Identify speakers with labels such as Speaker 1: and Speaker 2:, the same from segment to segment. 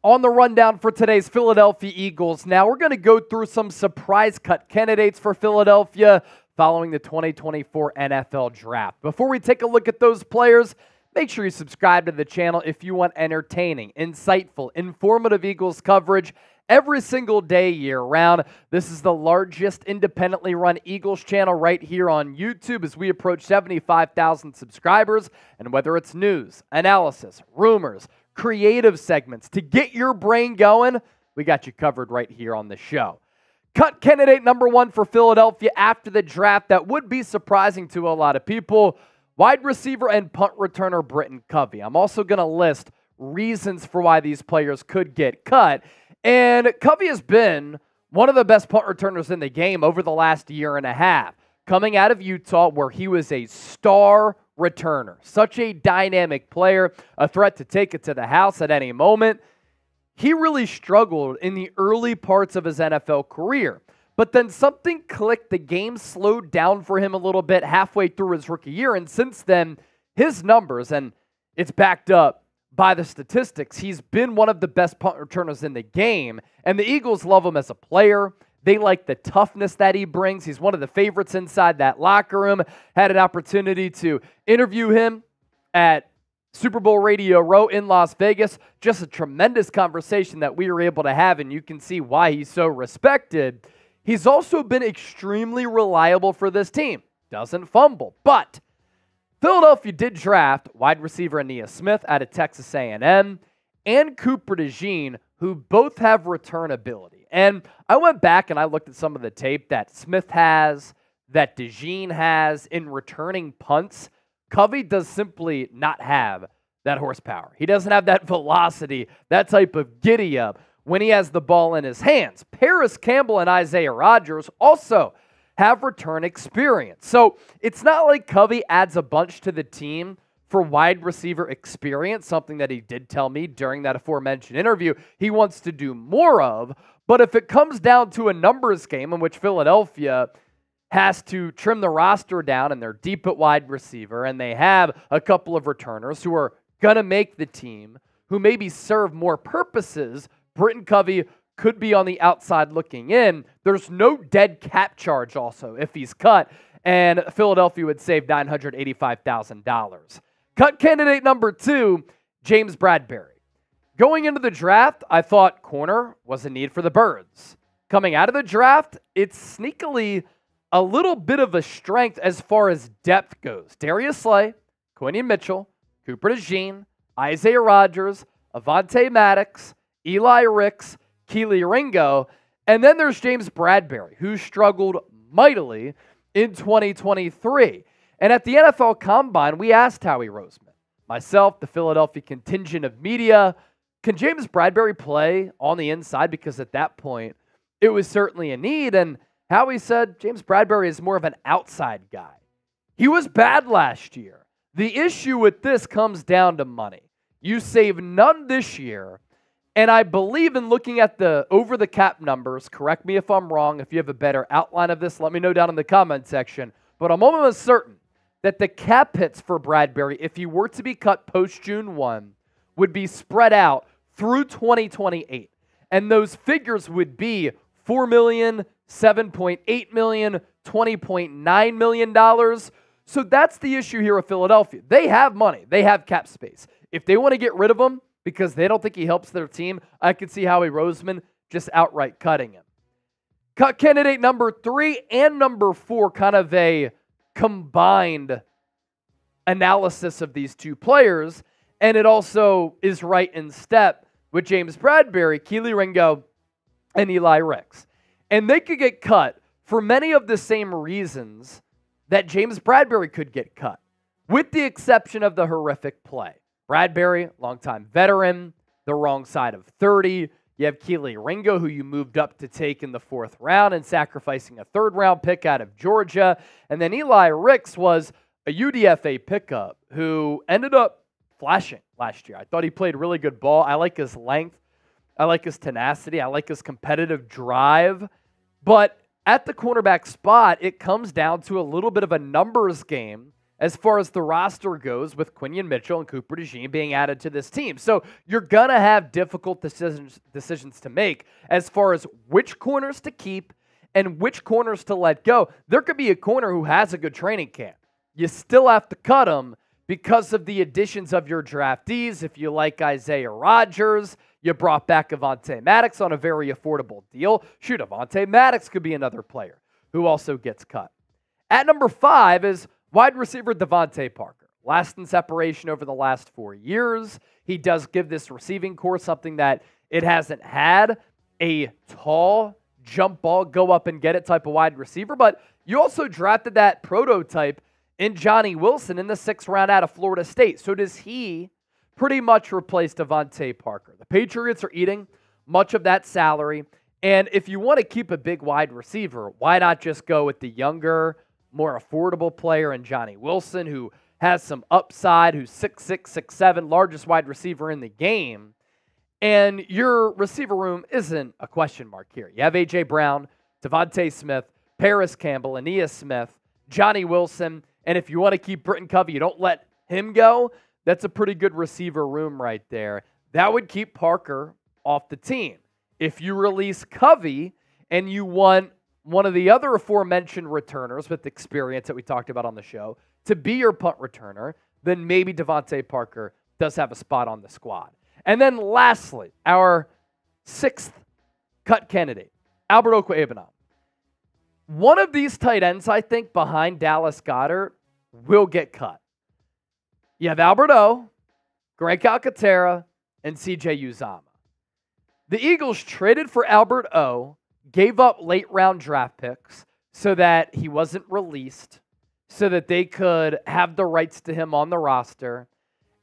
Speaker 1: On the rundown for today's Philadelphia Eagles, now we're going to go through some surprise cut candidates for Philadelphia following the 2024 NFL Draft. Before we take a look at those players, make sure you subscribe to the channel if you want entertaining, insightful, informative Eagles coverage every single day year-round. This is the largest independently run Eagles channel right here on YouTube as we approach 75,000 subscribers. And whether it's news, analysis, rumors, creative segments to get your brain going, we got you covered right here on the show. Cut candidate number one for Philadelphia after the draft that would be surprising to a lot of people, wide receiver and punt returner Britton Covey. I'm also going to list reasons for why these players could get cut. And Covey has been one of the best punt returners in the game over the last year and a half, coming out of Utah where he was a star returner. Such a dynamic player, a threat to take it to the house at any moment. He really struggled in the early parts of his NFL career, but then something clicked. The game slowed down for him a little bit halfway through his rookie year, and since then, his numbers, and it's backed up by the statistics, he's been one of the best punt returners in the game, and the Eagles love him as a player. They like the toughness that he brings. He's one of the favorites inside that locker room. Had an opportunity to interview him at Super Bowl Radio Row in Las Vegas. Just a tremendous conversation that we were able to have, and you can see why he's so respected. He's also been extremely reliable for this team. Doesn't fumble, but Philadelphia did draft wide receiver Ainias Smith out of Texas A&M and Cooper DeJean, who both have return ability. And I went back and I looked at some of the tape that Smith has, that DeJean has in returning punts. Covey does simply not have that horsepower. He doesn't have that velocity, that type of giddy-up when he has the ball in his hands. Parris, Campbell, and Isaiah Rodgers also have return experience. So it's not like Covey adds a bunch to the team for wide receiver experience, something that he did tell me during that aforementioned interview he wants to do more of. But if it comes down to a numbers game in which Philadelphia has to trim the roster down and they're deep at wide receiver and they have a couple of returners who are going to make the team, who maybe serve more purposes, Britton Covey could be on the outside looking in. There's no dead cap charge also if he's cut, and Philadelphia would save $985,000. Cut candidate number two, James Bradberry. Going into the draft, I thought corner was a need for the Birds. Coming out of the draft, it's sneakily a little bit of a strength as far as depth goes. Darius Slay, Quinion Mitchell, Cooper DeJean, Isaiah Rodgers, Avonte Maddox, Eli RX Key Ringo, and then there's James Bradberry, who struggled mightily in 2023. And at the NFL Combine, we asked Howie Roseman, myself, the Philadelphia contingent of media, can James Bradberry play on the inside? Because at that point, it was certainly a need. And Howie said James Bradberry is more of an outside guy. He was bad last year. The issue with this comes down to money. You save none this year. And I believe in looking at the over-the-cap numbers, correct me if I'm wrong, if you have a better outline of this, let me know down in the comment section. But I'm almost certain that the cap hits for Bradberry, if he were to be cut post-June 1, would be spread out through 2028. And those figures would be $4 million, $7.8 million, $20.9 million. So that's the issue here with Philadelphia. They have money. They have cap space. If they want to get rid of him because they don't think he helps their team, I could see Howie Roseman just outright cutting him. Cut candidate number 3 and number 4, kind of a combined analysis of these two players, and it also is right in step with James Bradberry, Key Ringo, and Eli RX. And they could get cut for many of the same reasons that James Bradberry could get cut, with the exception of the horrific play. Bradberry, longtime veteran, the wrong side of 30. You have Key Ringo, who you moved up to take in the 4th round and sacrificing a 3rd-round pick out of Georgia. And then Eli RX was a UDFA pickup who ended up flashing last year. I thought he played really good ball. I like his length. I like his tenacity. I like his competitive drive. But at the cornerback spot, it comes down to a little bit of a numbers game as far as the roster goes with Quinion Mitchell and Cooper DeJean being added to this team. So you're going to have difficult decisions to make as far as which corners to keep and which corners to let go. There could be a corner who has a good training camp. You still have to cut him because of the additions of your draftees. If you like Isaiah Rodgers, you brought back Avonte Maddox on a very affordable deal. Shoot, Avonte Maddox could be another player who also gets cut. At number 5 is wide receiver Devonte Parker. Last in separation over the last 4 years. He does give this receiving core something that it hasn't had, a tall jump ball, go up and get it type of wide receiver. But you also drafted that prototype in Johnny Wilson in the 6th round out of Florida State. So does he pretty much replace Devonte Parker? The Patriots are eating much of that salary. And if you want to keep a big wide receiver, why not just go with the younger, more affordable player in Johnny Wilson, who has some upside, who's 6'6", 6'7", largest wide receiver in the game. And your receiver room isn't a question mark here. You have A.J. Brown, Devonte Smith, Parris Campbell, Ainias Smith, Johnny Wilson. And if you want to keep Britton Covey, you don't let him go. That's a pretty good receiver room right there. That would keep Parker off the team. If you release Covey and you want one of the other aforementioned returners with experience that we talked about on the show to be your punt returner, then maybe Devonte Parker does have a spot on the squad. And then lastly, our 6th cut candidate, Albert Ogbah. One of these tight ends, I think, behind Dallas Goedert will get cut. You have Albert O, Greg Calcaterra, and CJ Uzomah. The Eagles traded for Albert O, gave up late-round draft picks so that he wasn't released, so that they could have the rights to him on the roster,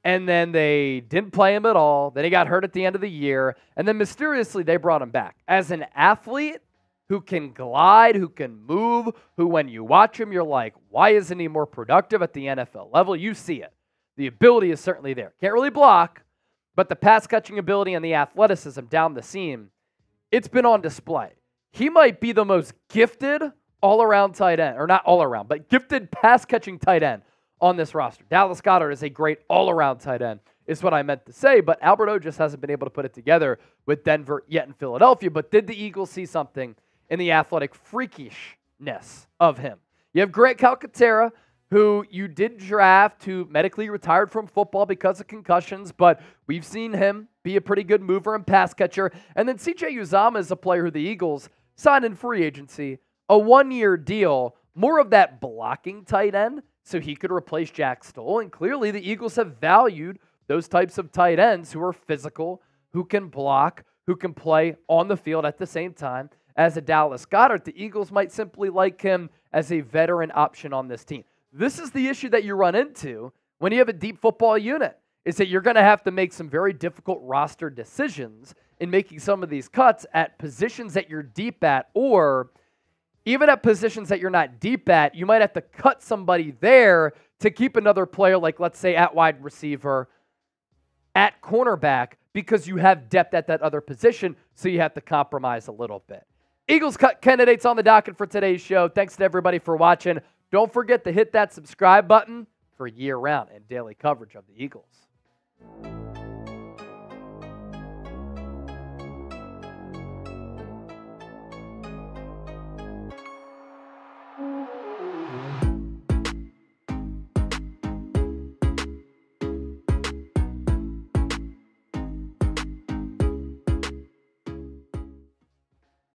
Speaker 1: and then they didn't play him at all. Then he got hurt at the end of the year, and then mysteriously they brought him back. As an athlete who can glide, who can move, who when you watch him, you're like, why isn't he more productive at the NFL level? You see it. The ability is certainly there. Can't really block, but the pass-catching ability and the athleticism down the seam, it's been on display. He might be the most gifted all-around tight end, or not all-around, but gifted pass-catching tight end on this roster. Dallas Goedert is a great all-around tight end, is what I meant to say, but Albert O just hasn't been able to put it together with Denver yet in Philadelphia. But did the Eagles see something in the athletic freakishness of him? You have Greg Calcaterra, who you did draft, who medically retired from football because of concussions, but we've seen him be a pretty good mover and pass catcher. And then CJ Uzomah is a player who the Eagles signed in free agency, a 1-year deal, more of that blocking tight end, so he could replace Jack Stoll. And clearly the Eagles have valued those types of tight ends who are physical, who can block, who can play on the field at the same time as a Dallas Goedert. The Eagles might simply like him as a veteran option on this team. This is the issue that you run into when you have a deep football unit, is that you're going to have to make some very difficult roster decisions in making some of these cuts at positions that you're deep at, or even at positions that you're not deep at. You might have to cut somebody there to keep another player, like let's say at wide receiver, at cornerback, because you have depth at that other position, so you have to compromise a little bit. Eagles cut candidates on the docket for today's show. Thanks to everybody for watching. Don't forget to hit that subscribe button for year-round and daily coverage of the Eagles.